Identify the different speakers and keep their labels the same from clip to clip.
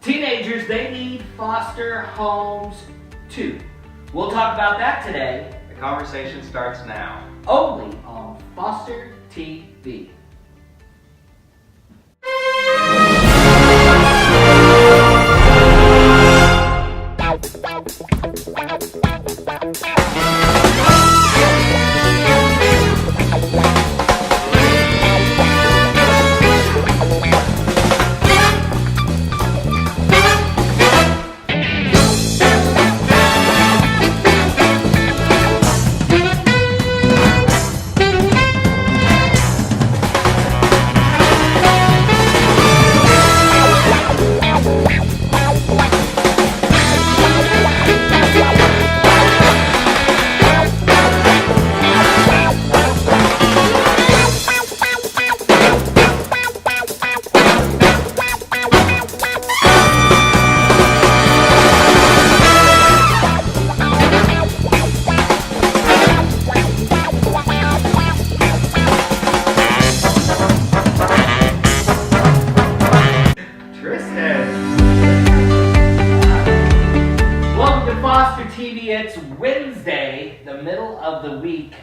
Speaker 1: Teenagers, they need foster homes too. We'll talk about that today.
Speaker 2: The conversation starts now.
Speaker 1: Only on Foster TV. It's Wednesday, the middle of the week.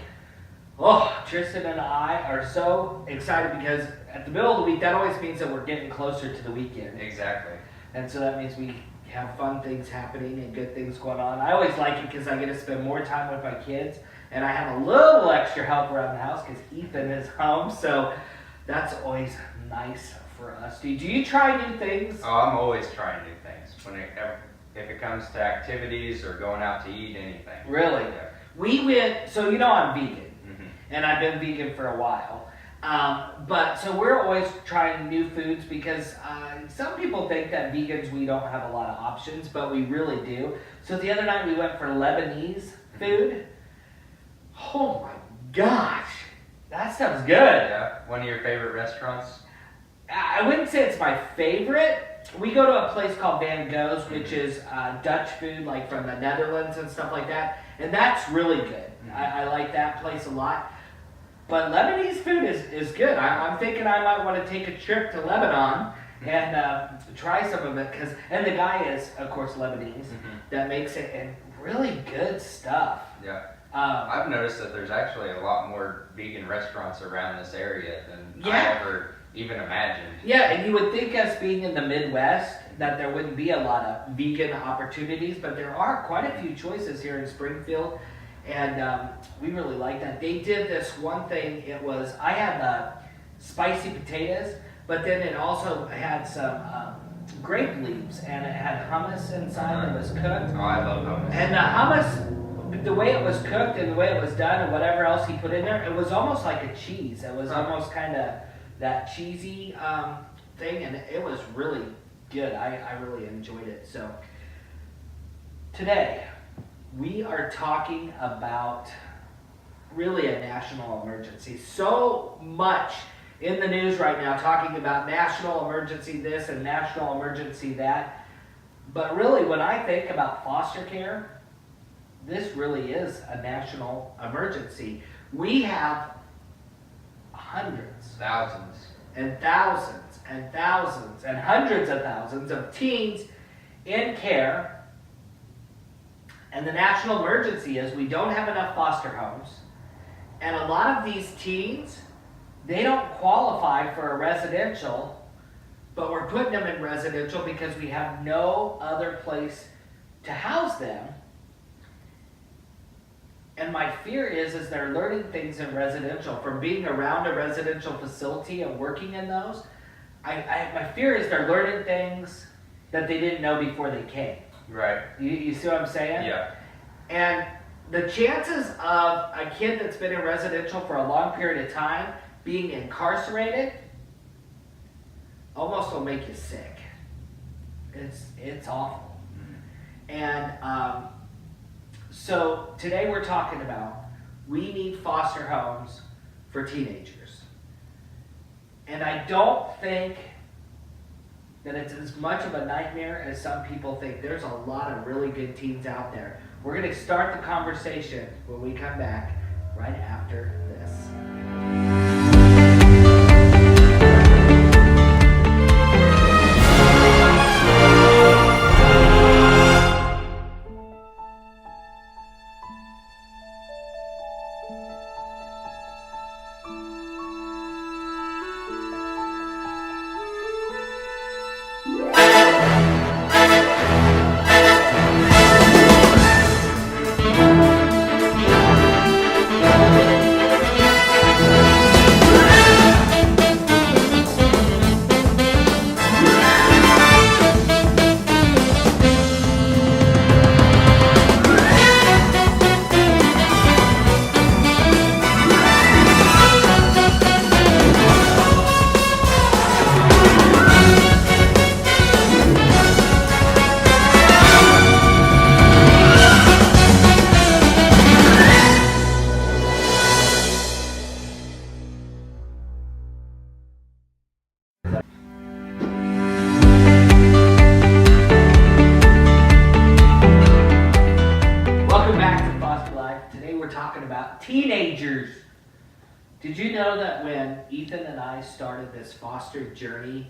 Speaker 1: Oh, Tristan and I are so excited because at the middle of the week, that always means that we're getting closer to the weekend.
Speaker 2: Exactly.
Speaker 1: And so that means we have fun things happening and good things going on. I always like it because I get to spend more time with my kids and I have a little extra help around the house because Ethan is home. So that's always nice for us. Do you try new things?
Speaker 2: Oh, I'm always trying new things. If it comes to activities or going out to eat, anything.
Speaker 1: Really?
Speaker 2: Yeah.
Speaker 1: We went, so you know I'm vegan,
Speaker 2: Mm-hmm.
Speaker 1: and I've been vegan for a while. But so we're always trying new foods because some people think that vegans, we don't have a lot of options, but we really do. So the other night we went for Lebanese food. Oh my gosh, that stuff's good.
Speaker 2: Yeah. One of your favorite restaurants?
Speaker 1: I wouldn't say it's my favorite. We go to a place called Van Gogh's, which is Dutch food, like from the Netherlands and stuff like that, and that's really good. I like that place a lot. But Lebanese food is good. I'm thinking I might want to take a trip to Lebanon and try some of it, and the guy is, of course, Lebanese, that makes it, and really good stuff.
Speaker 2: Yeah. I've noticed that there's actually a lot more vegan restaurants around this area than I ever even imagined.
Speaker 1: Yeah, and you would think us being in the Midwest that there wouldn't be a lot of vegan opportunities, but there are quite a few choices here in Springfield, and we really like that. They did this one thing, I had spicy potatoes, but then it also had some grape leaves, and it had hummus inside that was cooked.
Speaker 2: Oh, I love hummus.
Speaker 1: And the hummus, the way it was cooked and the way it was done and whatever else he put in there, it was almost like a cheese. It was almost kind of that cheesy thing, and it was really good. I really enjoyed it. So today we are talking about really a national emergency. So much in the news right now talking about national emergency this and national emergency that. But really, when I think about foster care, this really is a national emergency. We have hundreds,
Speaker 2: Thousands.
Speaker 1: and thousands, and thousands, and hundreds of thousands of teens in care. And the national emergency is we don't have enough foster homes. And a lot of these teens, they don't qualify for a residential, but we're putting them in residential because we have no other place to house them. And my fear is they're learning things in residential from being around a residential facility and working in those. My fear is they're learning things that they didn't know before they came.
Speaker 2: Right.
Speaker 1: You see what I'm saying?
Speaker 2: Yeah.
Speaker 1: And the chances of a kid that's been in residential for a long period of time being incarcerated almost will make you sick. It's awful. And so today we're talking about we need foster homes for teenagers. And I don't think that it's as much of a nightmare as some people think. There's a lot of really good teens out there. We're going to start the conversation when we come back right after this. Did you know that when Ethan and I started this foster journey,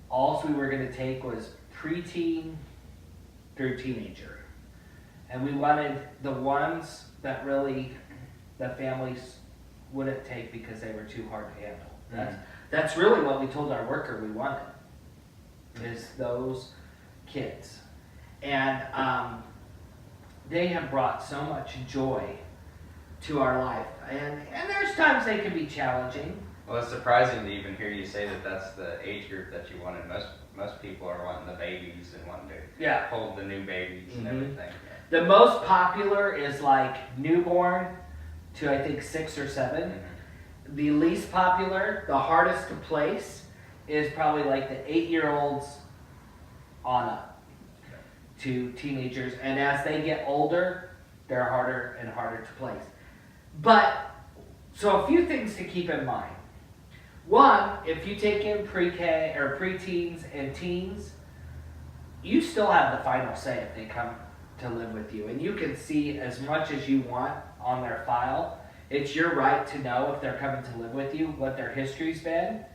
Speaker 1: all we were going to take was preteen through teenager. And we wanted the ones that really the families wouldn't take because they were too hard to handle. That's really what we told our worker we wanted, is those kids. And they have brought so much joy to our life. And there's times they can be challenging.
Speaker 2: Well, it's surprising to even hear you say that that's the age group that you wanted. Most people are wanting the babies and wanting to hold the new babies and everything.
Speaker 1: The most popular is like newborn to I think 6 or 7.
Speaker 2: Mm-hmm.
Speaker 1: The least popular, the hardest to place, is probably like the 8-year-olds on up to teenagers. And as they get older, they're harder and harder to place. But, so a few things to keep in mind. One, if you take in pre-K or preteens and teens, you still have the final say if they come to live with you. And you can see as much as you want on their file. It's your right to know if they're coming to live with you, what their history's been.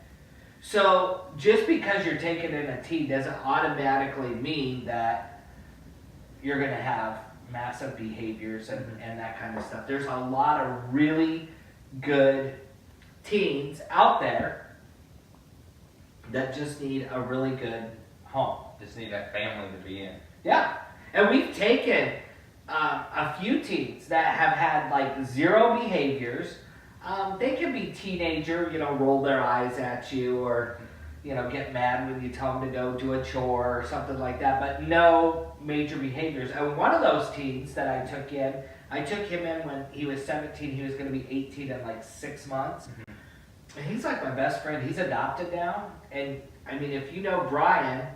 Speaker 1: So just because you're taking in a teen doesn't automatically mean that you're going to have massive behaviors and that kind of stuff. There's a lot of really good teens out there that just need a really good home.
Speaker 2: Just need a family to be in.
Speaker 1: Yeah. And we've taken a few teens that have had like 0 behaviors. They can be teenager, roll their eyes at you or, get mad when you tell them to go do a chore or something like that, but no major behaviors. And one of those teens that I took him in when he was 17. He was going to be 18 in like 6 months. Mm-hmm. And he's like my best friend. He's adopted now. And I mean, if you know Brian,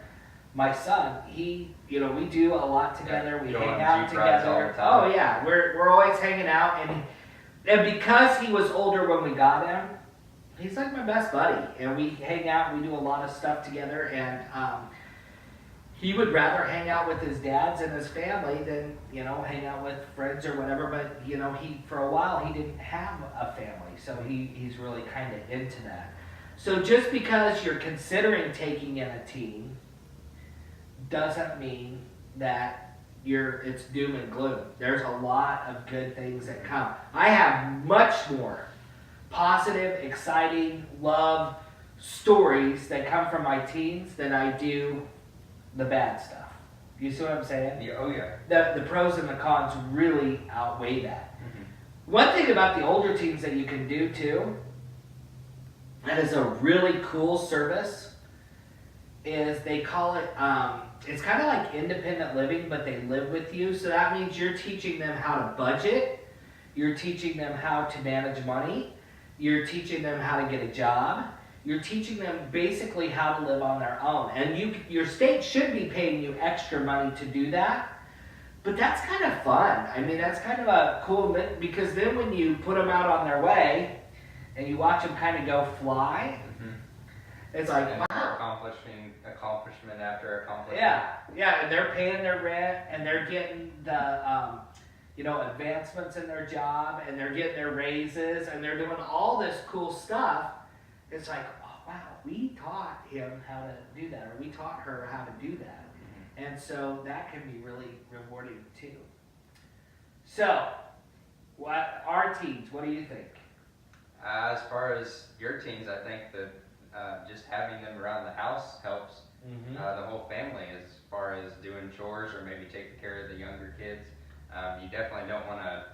Speaker 1: my son, we do a lot together. We hang out together. Oh yeah, we're always hanging out, and because he was older when we got him, he's like my best buddy, and we hang out. We do a lot of stuff together, and he would rather hang out with his dads and his family than hang out with friends or whatever. But he for a while he didn't have a family, so he's really kind of into that. So just because you're considering taking in a teen doesn't mean that it's doom and gloom. There's a lot of good things that come. I have much more positive, exciting, love stories that come from my teens than I do the bad stuff. You see what I'm saying?
Speaker 2: Yeah, oh yeah.
Speaker 1: The pros and the cons really outweigh that. Mm-hmm. One thing about the older teens that you can do too, that is a really cool service, is they call it, it's kind of like independent living, but they live with you. So that means you're teaching them how to budget. You're teaching them how to manage money. You're teaching them how to get a job. You're teaching them basically how to live on their own. And your state should be paying you extra money to do that. But that's kind of fun. I mean, that's kind of a cool, because then when you put them out on their way and you watch them kind of go fly, it's like,
Speaker 2: and
Speaker 1: wow.
Speaker 2: Accomplishment after accomplishment.
Speaker 1: Yeah, and they're paying their rent, and they're getting the, advancements in their job, and they're getting their raises, and they're doing all this cool stuff. It's like, oh wow, we taught him how to do that, or we taught her how to do that. Mm-hmm. And so that can be really rewarding too. So, our teens, what do you think?
Speaker 2: As far as your teens, I think that just having them around the house helps the whole family as far as doing chores or maybe taking care of the younger kids. You definitely don't want to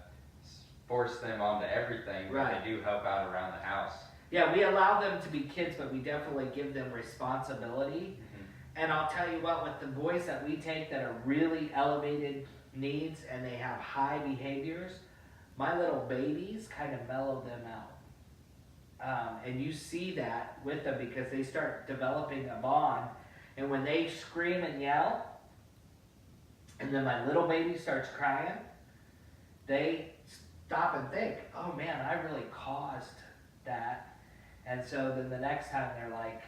Speaker 2: force them onto everything, but they do help out around the house.
Speaker 1: Yeah, we allow them to be kids, but we definitely give them responsibility. And I'll tell you what, with the boys that we take that are really elevated needs and they have high behaviors, my little babies kind of mellow them out. And you see that with them because they start developing a bond. And when they scream and yell, and then my little baby starts crying, they stop and think, oh man, I really caused that. And so then the next time they're like,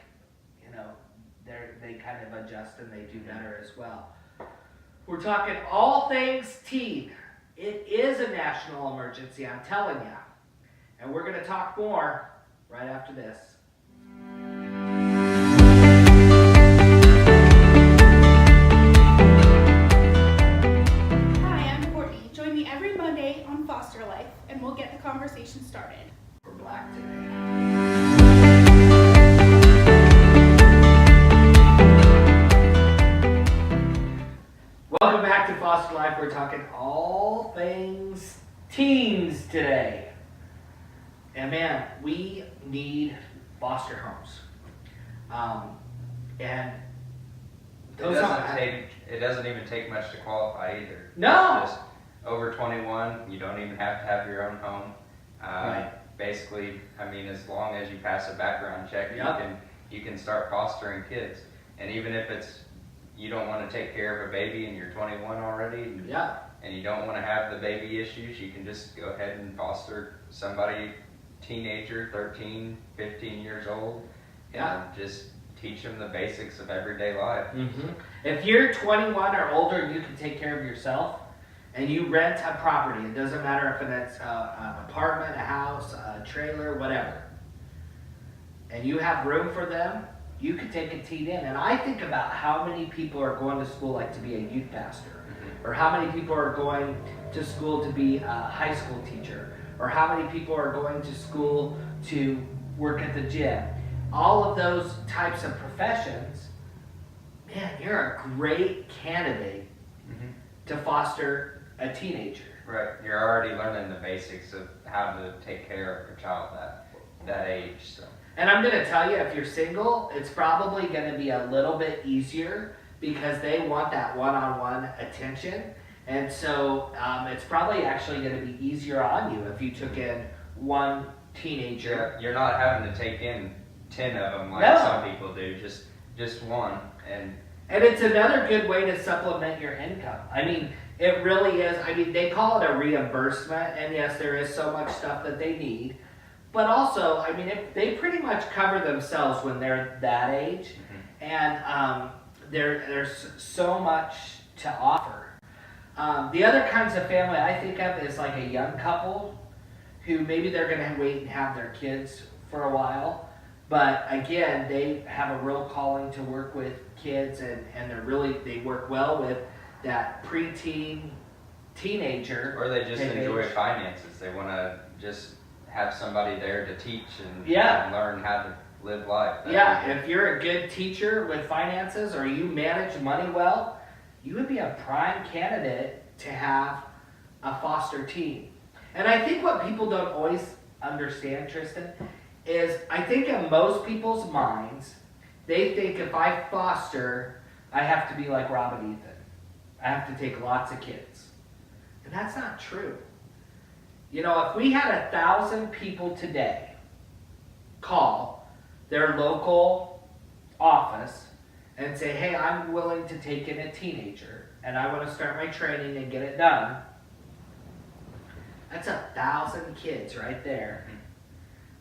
Speaker 1: they kind of adjust and they do better as well. We're talking all things teen. It is a national emergency, I'm telling you. And we're going to talk more right after this.
Speaker 3: Hi, I'm Courtney. Join me every Monday on Foster Life, and we'll get the conversation started.
Speaker 1: We're black today. Welcome back to Foster Life. We're talking all things teens today. And man, we need foster homes. And those
Speaker 2: It doesn't even take much to qualify either.
Speaker 1: No.
Speaker 2: It's just over 21, you don't even have to have your own home.
Speaker 1: Right.
Speaker 2: Basically, I mean, as long as you pass a background check,
Speaker 1: Yep.
Speaker 2: you can start fostering kids. And even if you don't want to take care of a baby and you're 21 already,
Speaker 1: yeah.
Speaker 2: and you don't want to have the baby issues, you can just go ahead and foster somebody, teenager, 13, 15 years old,
Speaker 1: Yeah.
Speaker 2: and just teach them the basics of everyday life.
Speaker 1: Mm-hmm. If you're 21 or older and you can take care of yourself, and you rent a property, it doesn't matter if it's an apartment, a house, a trailer, whatever, and you have room for them, you could take a teen in. And I think about how many people are going to school like to be a youth pastor, or how many people are going to school to be a high school teacher, or how many people are going to school to work at the gym. All of those types of professions, man, you're a great candidate to foster a teenager.
Speaker 2: Right, you're already learning the basics of how to take care of a child that age. So.
Speaker 1: And I'm going to tell you, if you're single, it's probably going to be a little bit easier because they want that one-on-one attention. And so it's probably actually going to be easier on you if you took in one teenager.
Speaker 2: You're not having to take in 10 of them like
Speaker 1: No.
Speaker 2: some people do, just one. And
Speaker 1: it's another good way to supplement your income. I mean, it really is. I mean, they call it a reimbursement, and yes, there is so much stuff that they need. But also, I mean, they pretty much cover themselves when they're that age, and there's so much to offer. The other kinds of family I think of is like a young couple who maybe they're going to wait and have their kids for a while. But again, they have a real calling to work with kids, and they work well with that preteen, teenager.
Speaker 2: or they just enjoy
Speaker 1: age.
Speaker 2: finances. They want to just have somebody there to teach and learn how to live life.
Speaker 1: If you're a good teacher with finances, or you manage money well, you would be a prime candidate to have a foster teen. And I think what people don't always understand, Tristan, is I think in most people's minds, they think if I foster, I have to be like Rob and Ethan. I have to take lots of kids. And that's not true. You know, if we had 1,000 people today call their local office and say, hey, I'm willing to take in a teenager and I want to start my training and get it done, that's 1,000 kids right there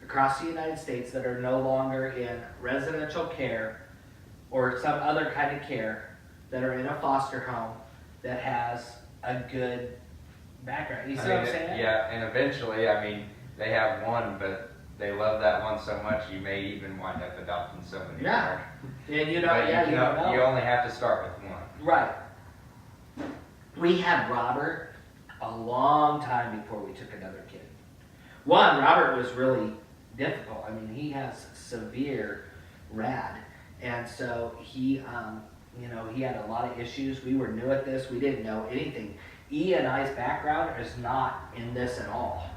Speaker 1: across the United States that are no longer in residential care or some other kind of care, that are in a foster home that has a good background. You see what I'm saying?
Speaker 2: Yeah, and eventually, I mean, they have one, but they love that one so much, you may even wind up adopting so many more.
Speaker 1: And you know,
Speaker 2: But
Speaker 1: you don't know.
Speaker 2: you only have to start with one.
Speaker 1: Right. We had Robert a long time before we took another kid. One, Robert was really difficult. I mean, he has severe RAD. And so he, he had a lot of issues. We were new at this. We didn't know anything. E and I's background is not in this at all.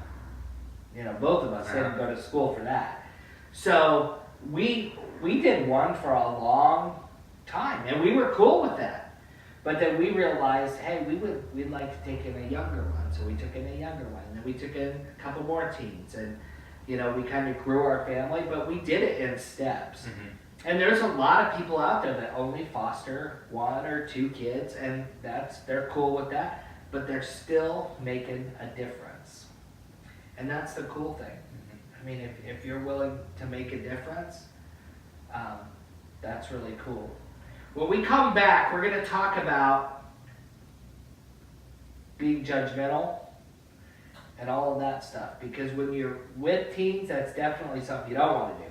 Speaker 1: You know, both of us didn't go to school for that. So we did one for a long time, and we were cool with that. But then we realized, hey, we'd like to take in a younger one. So we took in a younger one, and then we took in a couple more teens, and we kind of grew our family, but we did it in steps. And there's a lot of people out there that only foster 1 or 2 kids, and they're cool with that, but they're still making a difference. And that's the cool thing. I mean, if you're willing to make a difference, that's really cool. When we come back, we're going to talk about being judgmental and all of that stuff. Because when you're with teens, that's definitely something you don't want to do.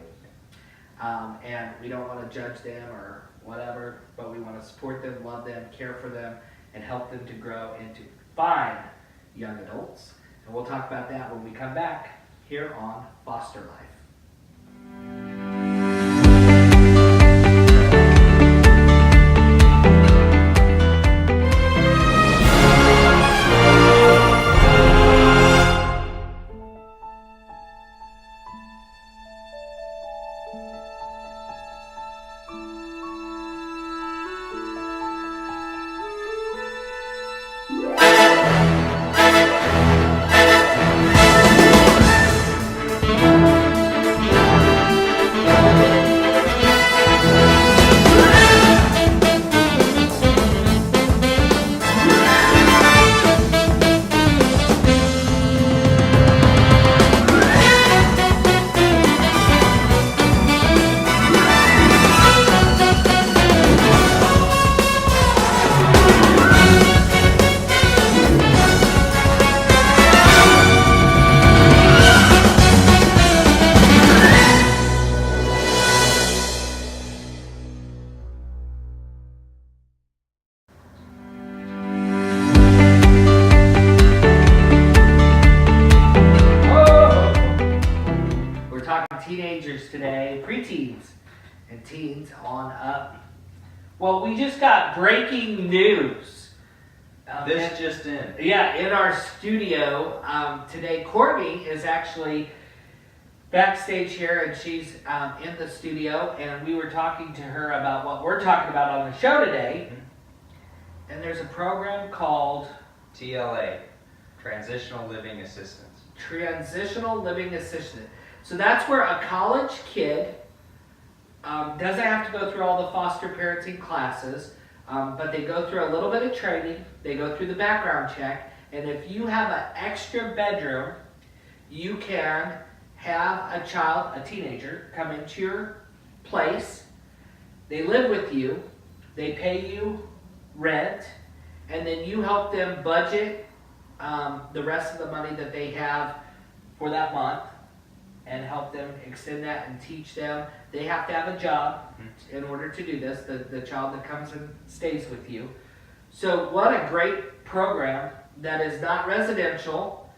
Speaker 1: And we don't want to judge them or whatever, but we want to support them, love them, care for them, and help them to grow into fine young adults. And we'll talk about that when we come back here on Foster Life. Teenagers today, preteens, and teens on up. Well, we just got breaking news.
Speaker 2: This just in.
Speaker 1: Yeah, in our studio today, Courtney is actually backstage here, and she's in the studio, and we were talking to her about what we're talking about on the show today. And there's a program called
Speaker 2: TLA, Transitional Living Assistance.
Speaker 1: Transitional Living Assistant. So that's where a college kid doesn't have to go through all the foster parenting classes, but they go through a little bit of training, they go through the background check, and if you have an extra bedroom, you can have a child, a teenager, come into your place, they live with you, they pay you rent, and then you help them budget the rest of the money that they have for that month, and help them extend that and teach them. They have to have a job in order to do this, the child that comes and stays with you. So what a great program that is not residential.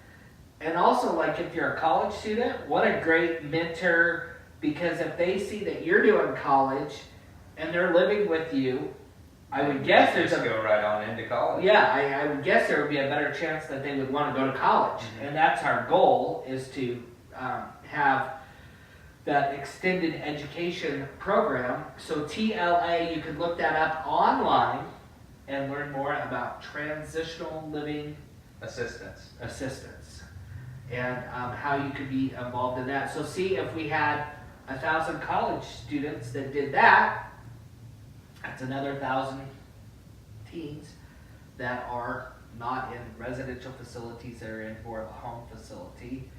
Speaker 1: And also, like, if you're a college student, what a great mentor, because if they see that you're doing college and they're living with you, I would guess there's
Speaker 2: Just go right on into college.
Speaker 1: Yeah, I would guess there would be a better chance that they would want to go to college. And that's our goal, is to have that extended education program. So TLA, you can look that up online and learn more about transitional living assistance and how you could be involved in that. So see, if we had 1,000 college students that did that, that's another 1,000 teens that are not in residential facilities, that are in more of a home facility.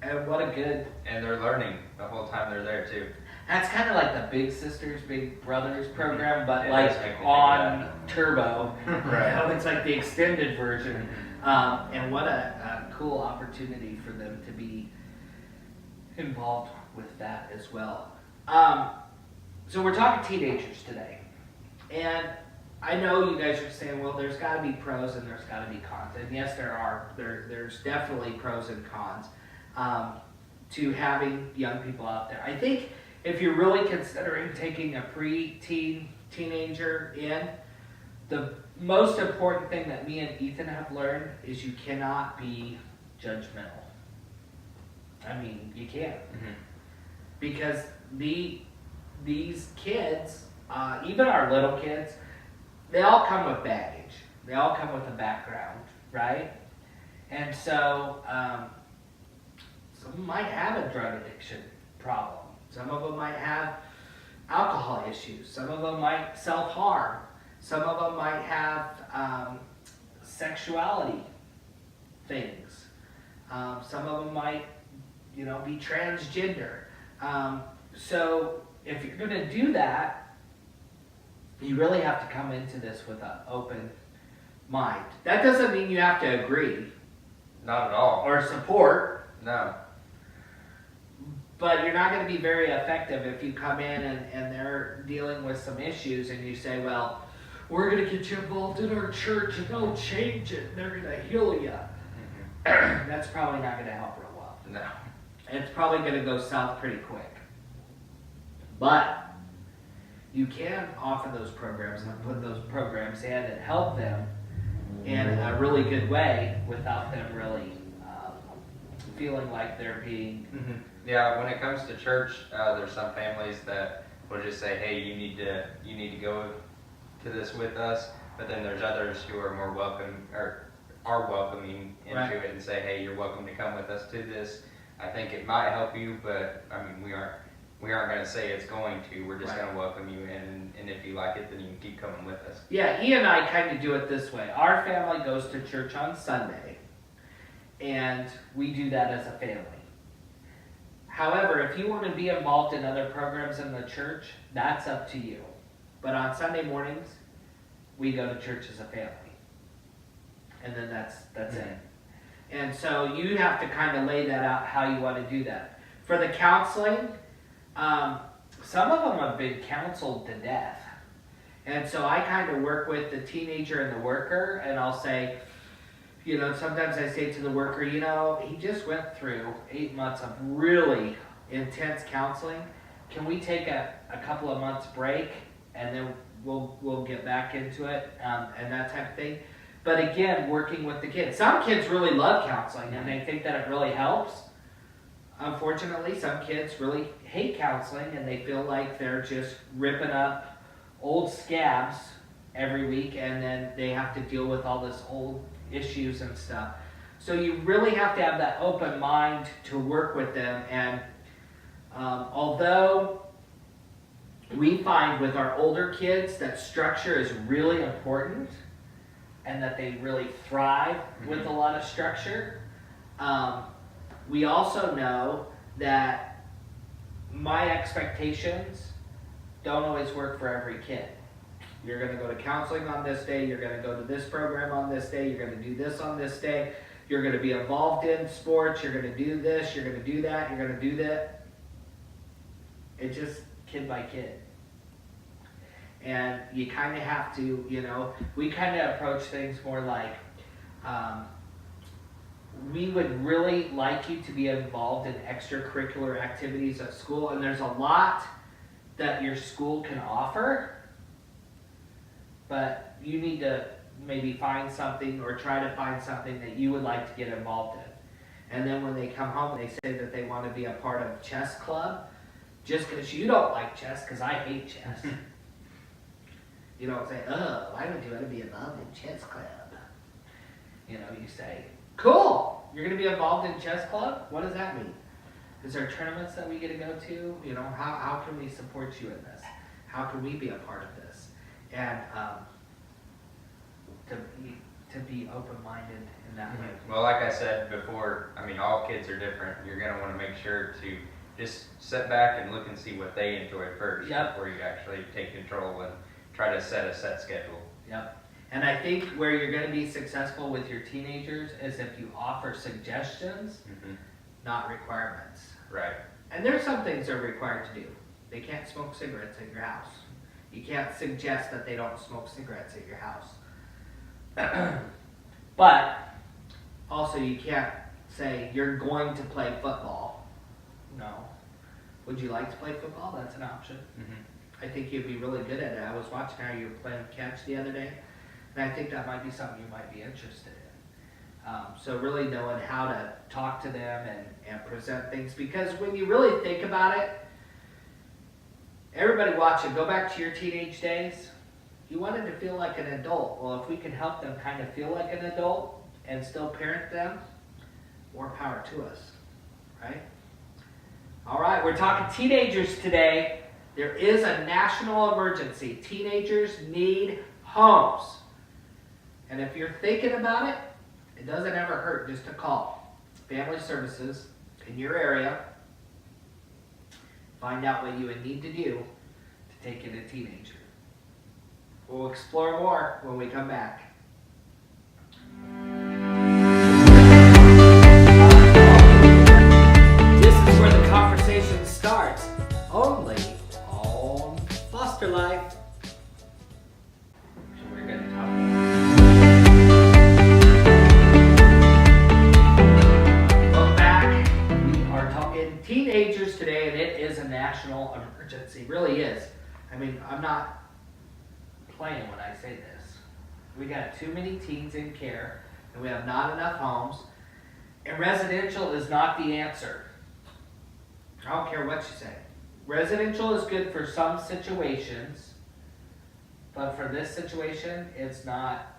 Speaker 1: And what a good...
Speaker 2: And they're learning the whole time they're there too.
Speaker 1: That's kind of like the Big Sisters, Big Brothers program, but
Speaker 2: It
Speaker 1: like
Speaker 2: does make me think
Speaker 1: on
Speaker 2: of
Speaker 1: turbo.
Speaker 2: Right.
Speaker 1: You know, it's like the extended version. And what a cool opportunity for them to be involved with that as well. So we're talking teenagers today. And I know you guys are saying, well, there's got to be pros and there's got to be cons. And yes, there are. There's definitely pros and cons to having young people out there. I think if you're really considering taking a teenager in, the most important thing that me and Ethan have learned is you cannot be judgmental. I mean, you can't. Because these kids, even our little kids, they all come with baggage. They all come with a background, right? And so some of them might have a drug addiction problem. Some of them might have alcohol issues. Some of them might self-harm. Some of them might have sexuality things. Some of them might, be transgender. So if you're going to do that, you really have to come into this with an open mind. That doesn't mean you have to agree
Speaker 2: Not at all.
Speaker 1: or support.
Speaker 2: No.
Speaker 1: But you're not going to be very effective if you come in and they're dealing with some issues and you say, well, we're going to get you involved in our church and they'll change it and they're going to heal you. That's probably not going to help real well.
Speaker 2: No.
Speaker 1: It's probably going to go south pretty quick. But you can offer those programs and put those programs in and help them in a really good way without them really feeling like they're being...
Speaker 2: Yeah, when it comes to church, there's some families that will just say, hey, you need to go to this with us, but then there's others who are more welcome, or are welcoming into
Speaker 1: Right.
Speaker 2: it and say, hey, you're welcome to come with us to this. I think it might help you, but I mean, we aren't going to say it's going to. We're just
Speaker 1: Right.
Speaker 2: going to welcome you in, and if you like it, then you can keep coming with us.
Speaker 1: Yeah, he and I kind of do it this way. Our family goes to church on Sunday, and we do that as a family. However, if you want to be involved in other programs in the church, that's up to you. But on Sunday mornings, we go to church as a family. And then that's it. And so you have to kind of lay that out how you want to do that. For the counseling, some of them have been counseled to death. And so I kind of work with the teenager and the worker, and I'll say, sometimes I say to the worker, he just went through 8 months of really intense counseling. Can we take a couple of months break, and then we'll get back into it, and that type of thing. But again, working with the kids. Some kids really love counseling, and they think that it really helps. Unfortunately, some kids really hate counseling, and they feel like they're just ripping up old scabs every week, and then they have to deal with all this old issues and stuff. So you really have to have that open mind to work with them. And although we find with our older kids that structure is really important and that they really thrive with a lot of structure, we also know that my expectations don't always work for every kid. You're going to go to counseling on this day, you're going to go to this program on this day, you're going to do this on this day, you're going to be involved in sports, you're going to do this, you're going to do that, you're going to do that. It's just kid by kid. And you kind of have to, we kind of approach things more like, we would really like you to be involved in extracurricular activities at school, and there's a lot that your school can offer, but you need to maybe find something or try to find something that you would like to get involved in. And then when they come home, they say that they want to be a part of chess club, just because you don't like chess, because I hate chess. You don't say, why don't you want to be involved in chess club? You say, cool, you're going to be involved in chess club? What does that mean? Is there tournaments that we get to go to? How can we support you in this? How can we be a part of this? And to be open-minded in that way.
Speaker 2: Well, like I said before, all kids are different. You're going to want to make sure to just sit back and look and see what they enjoy first before you actually take control and try to set a set schedule.
Speaker 1: Yep. And I think where you're going to be successful with your teenagers is if you offer suggestions, not requirements.
Speaker 2: Right.
Speaker 1: And there's some things they're required to do. They can't smoke cigarettes at your house. You can't suggest that they don't smoke cigarettes at your house. But also you can't say you're going to play football. No. Would you like to play football? That's an option. I think you'd be really good at it. I was watching how you were playing catch the other day, and I think that might be something you might be interested in. So really knowing how to talk to them and present things, because when you really think about it, everybody watching, go back to your teenage days, you wanted to feel like an adult. Well, if we can help them kind of feel like an adult and still parent them, more power to us, right? All right, we're talking teenagers today. There is a national emergency. Teenagers need homes. And if you're thinking about it, it doesn't ever hurt just to call Family Services in your area. Find out what you would need to do to take in a teenager. We'll explore more when we come back. I'm not playing when I say this. We got too many teens in care, and we have not enough homes, and residential is not the answer. I don't care what you say. Residential is good for some situations, but for this situation, it's not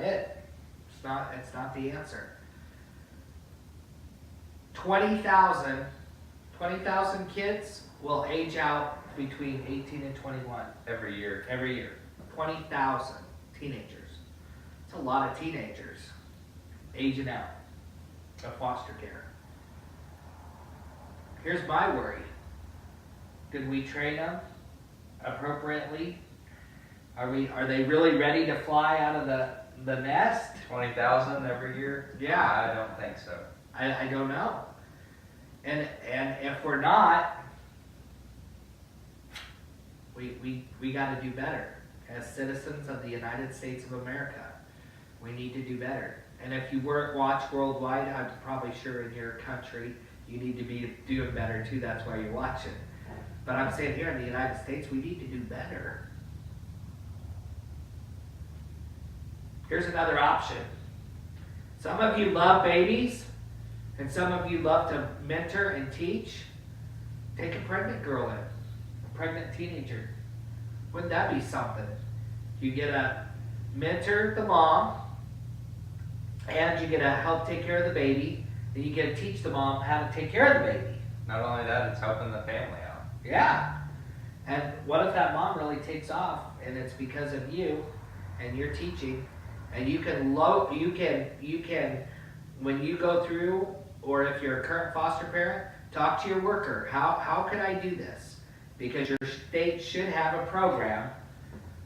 Speaker 1: it. It's not the answer. 20,000 kids will age out between 18 and 21
Speaker 2: Every year.
Speaker 1: every year. 20,000 teenagers. It's a lot of teenagers aging out of foster care. Here's my worry. Did we train them appropriately? Are they really ready to fly out of the nest?
Speaker 2: 20,000 every year?
Speaker 1: Yeah.
Speaker 2: I don't think so.
Speaker 1: I don't know. And if we're not, we got to do better. As citizens of the United States of America, we need to do better. And if you watch worldwide, I'm probably sure in your country, you need to be doing better too. That's why you're watching. But I'm saying here in the United States, we need to do better. Here's another option. Some of you love babies, and some of you love to mentor and teach. Take a pregnant girl in, a pregnant teenager. Wouldn't that be something? You get to mentor the mom, and you get to help take care of the baby, and you get to teach the mom how to take care of the baby.
Speaker 2: Not only that, it's helping the family out.
Speaker 1: Yeah. And what if that mom really takes off, and it's because of you, and you're teaching, and you can when you go through, or if you're a current foster parent, talk to your worker. How can I do this? Because your state should have a program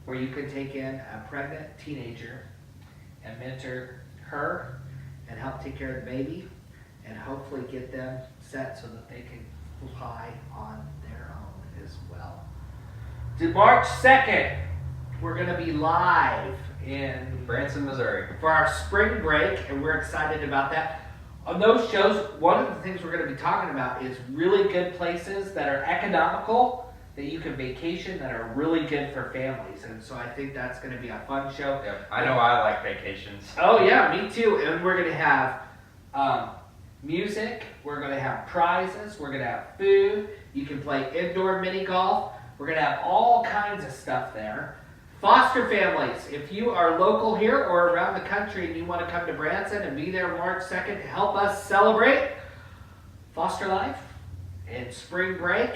Speaker 1: where you can take in a pregnant teenager and mentor her and help take care of the baby and hopefully get them set so that they can fly on their own as well. March 2nd, we're going to be live in
Speaker 2: Branson, Missouri.
Speaker 1: for our spring break, and we're excited about that. On those shows, one of the things we're going to be talking about is really good places that are economical, that you can vacation, that are really good for families. And so I think that's going to be a fun show.
Speaker 2: Yep. I know I like vacations.
Speaker 1: Oh yeah, me too. And we're going to have music. We're going to have prizes. We're going to have food. You can play indoor mini golf. We're going to have all kinds of stuff there. Foster families, if you are local here or around the country and you want to come to Branson and be there March 2nd to help us celebrate foster life and spring break,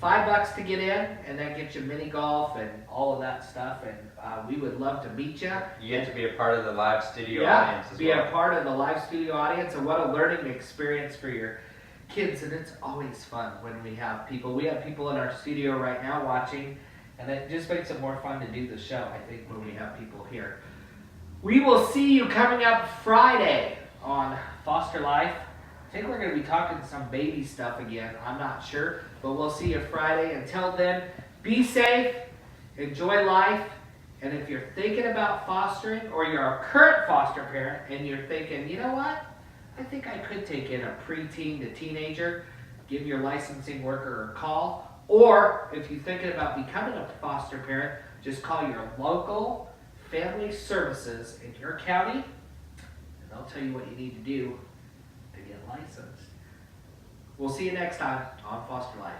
Speaker 1: $5 to get in, and that gets you mini golf and all of that stuff. And we would love to meet you.
Speaker 2: You get to be a part of the live studio audience as
Speaker 1: be
Speaker 2: well.
Speaker 1: a part of the live studio audience, and what a learning experience for your kids. And it's always fun when we have people. We have people in our studio right now watching. And it just makes it more fun to do the show, I think, when we have people here. We will see you coming up Friday on Foster Life. I think we're going to be talking some baby stuff again. I'm not sure, but we'll see you Friday. Until then, be safe, enjoy life, and if you're thinking about fostering, or you're a current foster parent, and you're thinking, you know what, I think I could take in a preteen to teenager, give your licensing worker a call. Or if you're thinking about becoming a foster parent, just call your local family services in your county, and they'll tell you what you need to do to get licensed. We'll see you next time on Foster Life.